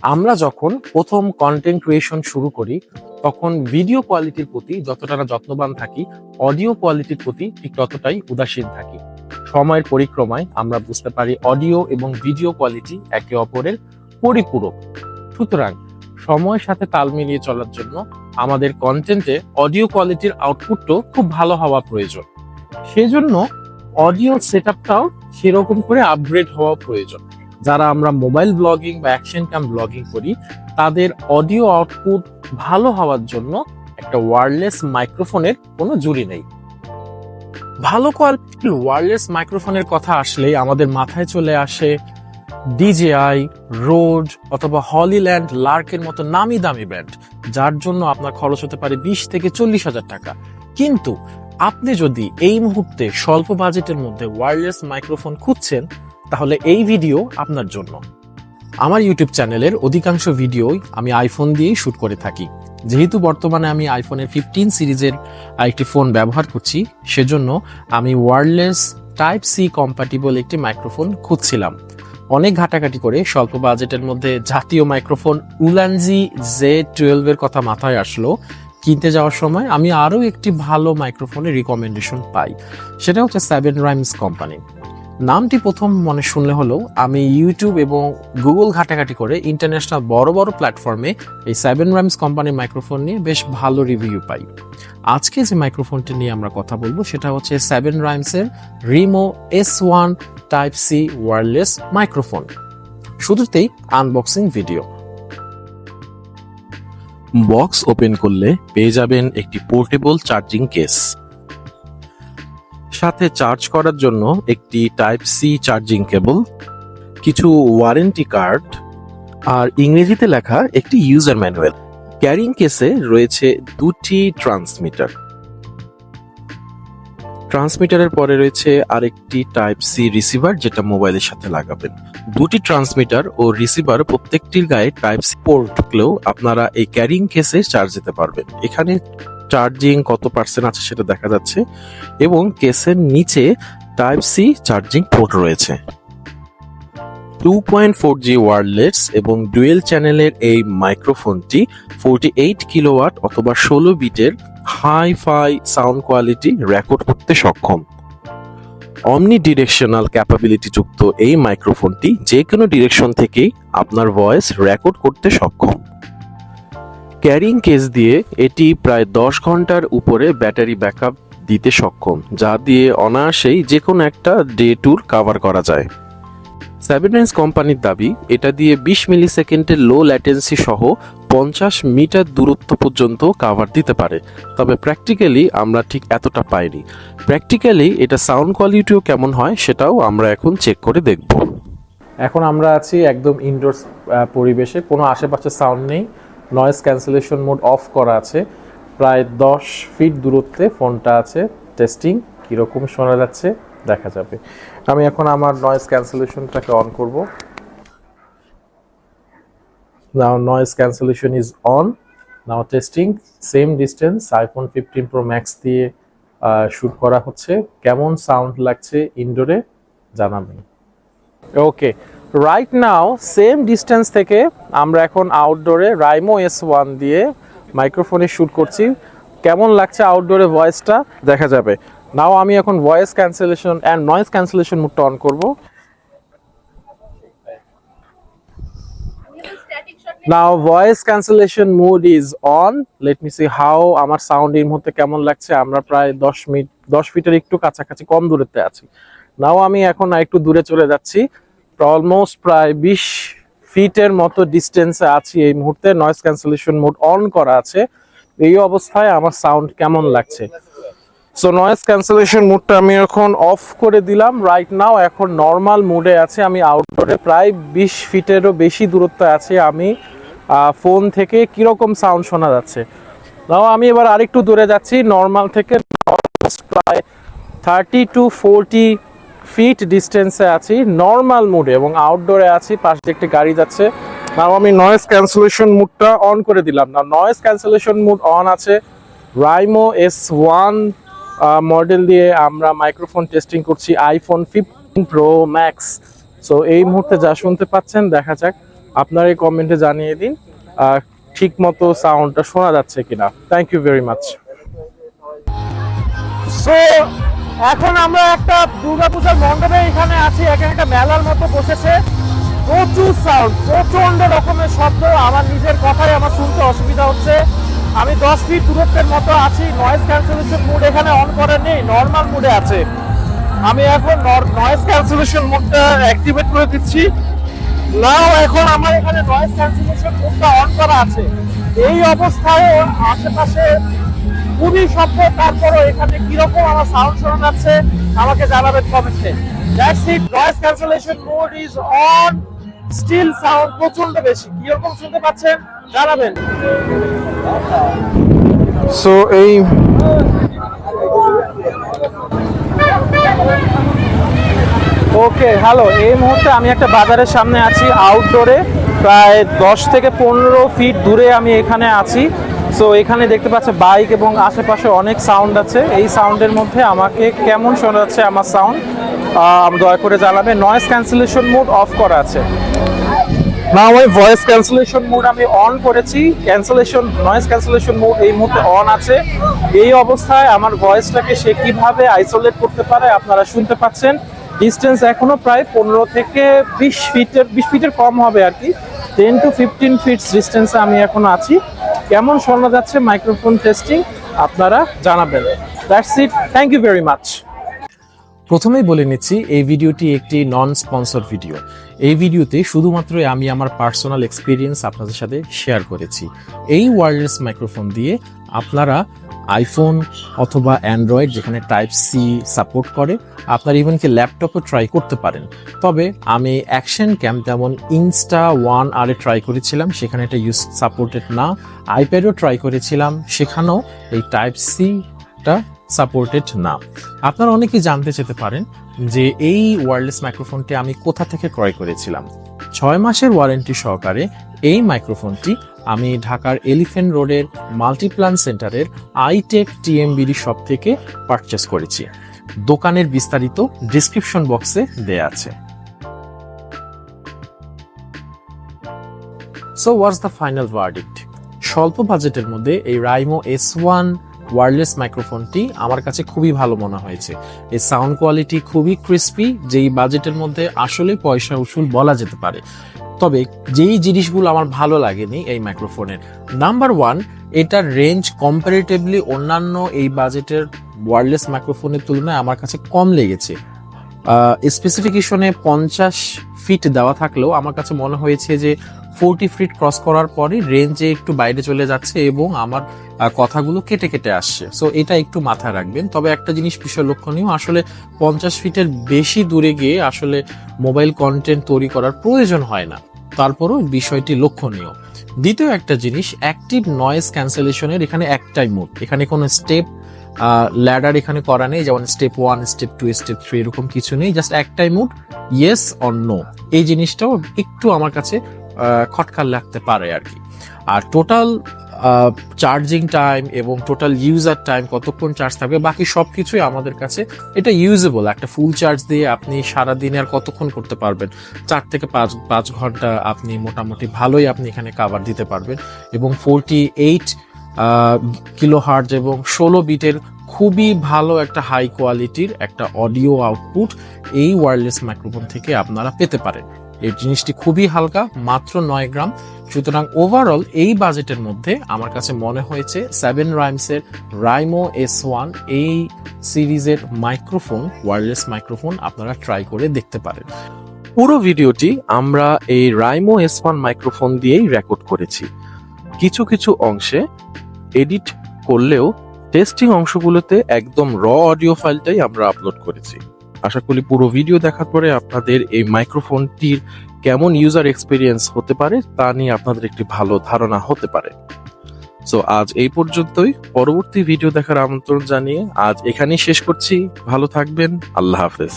আমরা যখন প্রথম কন্টেন্ট ক্রিয়েশন শুরু করি তখন ভিডিও কোয়ালিটির প্রতি যতটা না যত্নবান থাকি, অডিও কোয়ালিটির প্রতি ঠিক ততটাই উদাসীন থাকি। সময়ের পরিক্রমায় আমরা বুঝতে পারি অডিও এবং ভিডিও কোয়ালিটি একে অপরের পরিপূরক। সুতরাং সময়ের সাথে তাল মিলিয়ে চলার জন্য আমাদের কন্টেন্টে অডিও কোয়ালিটির আউটপুটও খুব ভালো হওয়া প্রয়োজন। সেজন্য অডিও সেটআপটাও সেরকম করে আপগ্রেড হওয়া প্রয়োজন। যারা আমরা মোবাইল ব্লগিং বা অ্যাকশন ক্যাম ব্লগিং করি তাদের অডিও আউটপুট ভালো হওয়ার জন্য একটা ওয়্যারলেস মাইক্রোফোনের কোনো জুড়ি নেই। ভালো কোয়ালিটির ওয়্যারলেস মাইক্রোফোনের কথা আসলে আমাদের মাথায় চলে আসে ডিজেআই, রোড অথবা হলিল্যান্ড, লার্কের মতো নামি দামি ব্র্যান্ড, যার জন্য আপনার খরচ হতে পারে 20 থেকে 40,000 টাকা। কিন্তু আপনি যদি এই মুহূর্তে স্বল্প বাজেটের মধ্যে ওয়্যারলেস মাইক্রোফোন খুঁজছেন তাহলে এই ভিডিও আপনার জন্য। আমার ইউটিউব চ্যানেলের অধিকাংশ ভিডিওই আমি আইফোন দিয়েই শুট করে থাকি। যেহেতু বর্তমানে আমি আইফোনের 15 সিরিজের একটি ফোন ব্যবহার করছি, সেজন্য আমি ওয়্যারলেস টাইপ সি কম্প্যাটিবল একটি মাইক্রোফোন খুঁজছিলাম। অনেক ঘাটাঘাটি করে স্বল্প বাজেটের মধ্যে জাতীয় মাইক্রোফোন উলানজি Z12 এর কথা মাথায় আসলো। কিনতে যাওয়ার সময় আমি আরও একটি ভালো মাইক্রোফোনের রিকমেন্ডেশন পাই, সেটা হচ্ছে 7 রাইমস কোম্পানি। নামটি প্রথম মনে শুনলে হলেও আমি ইউটিউব এবং গুগল ঘাটাঘাটি করে ইন্টারন্যাশনাল বড় বড় প্ল্যাটফর্মে এই 7 রাইমস কোম্পানির মাইক্রোফোন নিয়ে বেশ ভালো রিভিউ পাই। আজকে যে মাইক্রোফোনটি নিয়ে আমরা কথা বলবো সেটা হচ্ছে 7 রাইমসের Rimo S1 type C wireless microphone. শুরুতেই আনবক্সিং ভিডিও। বক্স ওপেন করলে পেয়ে যাবেন একটি পোর্টেবল চার্জিং কেস, সাথে চার্জ করার জন্য একটি টাইপ সি চার্জিং কেবল, কিছু ওয়ারেন্টি কার্ড আর ইংরেজিতে লেখা একটি ইউজার ম্যানুয়াল। ক্যারিং কেসে রয়েছে দুটি ট্রান্সমিটারের পরে রয়েছে আরেকটি টাইপ সি রিসিভার, যেটা মোবাইলের সাথে লাগাবেন। দুটি ট্রান্সমিটার ও রিসিভার প্রত্যেকটির গায়ে টাইপ সি পোর্ট থাকলেও আপনারা এই ক্যারিং কেসে চার্জ দিতে পারবেন। এখানে চার্জিং কত পার্সেন্ট আছে সেটা দেখা যাচ্ছে এবং কেসের নিচে টাইপ সি চার্জিং পোর্ট রয়েছে। 2.4G ওয়্যারলেস এবং ডুয়েল চ্যানেলের এই মাইক্রোফোনটি 48 কিলোওয়াট অথবা 16 বিটের হাই-ফাই সাউন্ড কোয়ালিটি রেকর্ড করতে সক্ষম। অমনি ডিরেকশনাল ক্যাপাবিলিটি যুক্ত এই মাইক্রোফোনটি যে কোনো ডিরেকশন থেকেই আপনার ভয়েস রেকর্ড করতে সক্ষম। ক্যারিং কেস দিয়ে এটি প্রায় 10 ঘন্টার উপরে ব্যাটারি ব্যাকআপ দিতে সক্ষম, যা দিয়ে অনায়াসেই যে কোনো একটা ডে ট্যুর কভার করা যায়। 7 রাইমস কোম্পানির দাবি এটা দিয়ে 20 মিলি সেকেন্ডের লো ল্যাটেন্সি সহ 50 মিটার দূরত্ব পর্যন্ত কভার দিতে পারে। তবে প্র্যাকটিক্যালি আমরা ঠিক এতটা পাইনি। প্র্যাকটিক্যালি এটা সাউন্ড কোয়ালিটিও কেমন হয় সেটাও আমরা এখন চেক করে দেখব। এখন আমরা আছি একদম ইনডোর পরিবেশে, কোনো আশেপাশে সাউন্ড নেই, নয়েজ ক্যান্সেলেশন মোড অফ করা আছে। প্রায় 10 ফিট দূরত্বে ফোনটা আছে। টেস্টিং কীরকম শোনা যাচ্ছে দেখা যাবে। আমি এখন আমার নয়েজ ক্যান্সেলেশনটাকে অন করব। Now noise cancellation is on. Now testing same distance iPhone 15 Pro Max দিয়ে শুট করা হচ্ছে। কেমন সাউন্ড লাগছে ইনডোরে জানাবেন। ওকে, রাইট নাও সেম ডিস্টেন্স থেকে আমরা এখন আউটডোরে Rimo S1 দিয়ে মাইক্রোফোনে শুট করছি। কেমন লাগছে আউটডোরে ভয়েসটা দেখা যাবে। নাও আমি এখন voice cancellation and noise cancellation মোডটা অন করব। Now voice cancellation mode is on. Let me see how আমার সাউন্ড এই মুহূর্তে কেমন লাগছে। আমরা প্রায় 10 ফিটের একটু কাছাকাছি কম দূরত্বে আছি। নাও আমি এখন একটু দূরে চলে যাচ্ছি, অলমোস্ট প্রায় 20 ফিটের মতো ডিস্টেন্সে আছি এই মুহূর্তে। নয়েজ ক্যান্সেলেশন মোড অন করা আছে। এই অবস্থায় আমার সাউন্ড কেমন লাগছে। সো নয়েজ ক্যান্সেলেশন মোডটা আমি এখন অফ করে দিলাম। রাইট নাও এখন নর্মাল মোডে আছে। আমি আউটডোরে প্রায় 20 ফিটেরও বেশি দূরত্বে আছি। আমি ফোন থেকে কিরকম সাউন্ড শোনা যাচ্ছে। নাও আমি এবার আরেকটু দূরে যাচ্ছি, নর্মাল থেকে প্রায় 30 to 40 ফিট ডিস্টেন্সে আছি নর্মাল মোডে এবং আউটডোরে আছি। পাশে একটি গাড়ি যাচ্ছে। নাও আমি নয়েজ ক্যান্সেলেশন মোডটা অন করে দিলাম। না নয়েজ ক্যান্সেলেশন মোড অন আছে। Rimo S1 মডেল দিয়ে আমরা মাইক্রোফোন টেস্টিং করছি আইফোন 15 Pro Max। সো এই মুহূর্তে যা শুনতে পাচ্ছেন দেখা যাক আপনারা এই কমেন্টে জানিয়ে দিন ঠিক মতো সাউন্ডটা শোনা যাচ্ছে কিনা। Thank you very much. So এখন আমরা একটা দুর্গাপূজার মণ্ডপে এখানে আছি, এখানে একটা মেলার মতো বসেছে, প্রচুর সাউন্ড, প্রচন্ড রকমের শব্দ, আমার নিজের কথাই আমার শুনতে অসুবিধা হচ্ছে। আমি 10 ফিট দূরত্বের মতো আছি, নয়েজ ক্যান্সেলেশন মোড এখানে অন করে নেই, নর্মাল মোডে আছে। আমি এখন নয়েজ ক্যান্সেলেশন মোডটা অ্যাক্টিভেট করে দিচ্ছি। নাও এখন আমার এখানে নয়েজ ক্যান্সেলেশন মোডটা অন করা আছে। এই অবস্থায় আশেপাশে খুবই শব্দ, তারপরও এখানে কিরকম আমার সাউন্ড শোনা যাচ্ছে আমাকে জানাবেন কমেন্টে। That's it, noise cancellation mode is on, still sound প্রচন্ড বেশি, কিরকম শুনতে পাচ্ছেন জানাবেন। সো এই ওকে হ্যালো, এই মুহূর্তে আমি একটা বাজারের সামনে আছি, আউটডোরে, প্রায় 10 থেকে 15 ফিট দূরে আমি এখানে আছি। সো এখানে দেখতে পাচ্ছি বাইক এবং আশেপাশে অনেক সাউন্ড আছে। এই সাউন্ডের মধ্যে আমাকে কেমন শোনা যাচ্ছে আমার সাউন্ড দয়া করে জানাবেন। নয়েজ ক্যান্সেলেশন মোড অফ করা আছে। না, ওই ভয়েস ক্যান্সেলেশন মোড আমি অন করেছি, নয়েজ ক্যান্সেলেশন মোড এই মুহূর্তে অন আছে। এই অবস্থায় আমার ভয়েসটাকে সে কিভাবে আইসোলেট করতে পারে আপনারা শুনতে পাচ্ছেন। ডিস্টেন্স এখনো প্রায় 15 থেকে 20 ফিটের কম হবে আর কি, 10 to 15 ফিটস ডিস্টেন্সে আমি এখন আছি। কেমন শোনা যাচ্ছে মাইক্রোফোন টেস্টিং আপনারা জানাবেন। That's it, thank you very much. প্রথমেই বলে নিচ্ছি, এই ভিডিওটি একটি নন স্পন্সর ভিডিও। এই ভিডিওতে শুধুমাত্র আমি আমার পার্সোনাল এক্সপিরিয়েন্স আপনাদের সাথে শেয়ার করেছি। এই ওয়্যারলেস মাইক্রোফোন দিয়ে আপনারা আইফোন অথবা অ্যান্ড্রয়েড যেখানে টাইপ সি সাপোর্ট করে, আপনার ইভেনকি ল্যাপটপে ট্রাই করতে পারেন। তবে আমি অ্যাকশন ক্যাম যেমন ইনস্টা 1R ট্রাই করেছিলাম, সেখানে এটা ইউজ সাপোর্টেড না। আইপ্যাডও ট্রাই করেছিলাম, সেখানেও এই টাইপ সিটা সাপোর্টেড না। আপনারা অনেকেই জানতে চেতে পারেন যে এই ওয়্যারলেস মাইক্রোফোনটি আমি কোথা থেকে ক্রয় করেছিলাম। 6 মাসের ওয়ারেন্টি সহকারে এই মাইক্রোফোনটি আমি ঢাকার এলিফ্যান্ট রোডের মাল্টিপ্লান সেন্টারের আইটেক টিএমবিডি শপ থেকে পারচেস করেছি। দোকানের বিস্তারিত ডিসক্রিপশন বক্সে দেয়া আছে। So what's the final verdict? স্বল্প বাজেটের মধ্যে এই রাইমো S1 ওয়্যারলেস মাইক্রোফোনটি আমার কাছে খুবই ভালো মনে হয়েছে। এর সাউন্ড কোয়ালিটি খুবই ক্রিস্পি, যেই বাজেটের মধ্যে আসলে পয়সা উসুল বলা যেতে পারে। তবে যেই জিনিসগুলো আমার ভালো লাগেনি এই মাইক্রোফোনের, নাম্বার 1, এটার রেঞ্জ কম্পারেটিভলি অন্যান্য এই বাজেটের ওয়্যারলেস মাইক্রোফোনের তুলনায় আমার কাছে কম লেগেছে। স্পেসিফিকেশনে 50 ফিট দেওয়া থাকলেও আমার কাছে মনে হয়েছে যে 40 ফিট ক্রস করার পরে রেঞ্জে একটু বাইরে চলে যাচ্ছে এবং আমার কথাগুলো কেটে কেটে আসছে। সো এটা একটু মাথায় রাখবেন। তবে একটা জিনিস বিষয় লক্ষণীয়, আসলে 50 ফিটের বেশি দূরে গিয়ে আসলে মোবাইল কন্টেন্ট তৈরি করার প্রয়োজন হয় না, তারপরও বিষয়টি লক্ষণীয়। দ্বিতীয় একটা জিনিস, অ্যাক্টিভ নয়েজ ক্যান্সেলেশনের এখানে একটাই মোড, এখানে কোনো স্টেপ ল্যাডার এখানে করা নেই, যেমন স্টেপ 1, স্টেপ 2, স্টেপ 3 এরকম কিছু নেই, জাস্ট একটাই মোড, ইয়েস অর নো। এই জিনিসটাও একটু আমার কাছে খটকা লাগতে পারে আর কি। আর টোটাল চার্জিং টাইম এবং টোটাল ইউজার টাইম, কতক্ষণ চার্জ থাকবে, বাকি সবকিছুই আমাদের কাছে এটা ইউজেবল। একটা ফুল চার্জ দিয়ে আপনি সারাদিনে আর কতক্ষণ করতে পারবেন? 4 থেকে 5 ঘন্টা আপনি মোটামুটি ভালোই আপনি এখানে কাভার দিতে পারবেন। এবং 48 কিলোহার্জ এবং 16 বিটের খুবই ভালো একটা হাই কোয়ালিটির একটা অডিও আউটপুট এই ওয়্যারলেস মাইক্রোফোন থেকে আপনারা পেতে পারেন। এই জিনিসটি খুবই হালকা, মাত্র 9 গ্রাম। সুতরাং ওভারঅল এই বাজেটের মধ্যে আমার কাছে মনে হয়েছে 7 রাইমসের রাইমো S1 এই সিরিজের মাইক্রোফোন, ওয়্যারলেস মাইক্রোফোন আপনারা ট্রাই করে দেখতে পারেন। পুরো ভিডিওটি আমরা এই রাইমো S1 মাইক্রোফোন দিয়েই রেকর্ড করেছি। কিছু কিছু অংশে এডিট করলেও টেস্টিং অংশগুলোতে একদম র অডিও ফাইলটাই আমরা আপলোড করেছি। আশা করি পুরো ভিডিও দেখার পরে আপনাদের এই মাইক্রোফোনটির কেমন ইউজার এক্সপিরিয়েন্স হতে পারে তা নিয়ে আপনাদের একটি ভালো ধারণা হতে পারে। সো আজ এই পর্যন্তই, পরবর্তী ভিডিও দেখার আমন্ত্রণ জানিয়ে আজ এখানেই শেষ করছি। ভালো থাকবেন, আল্লাহ হাফেজ।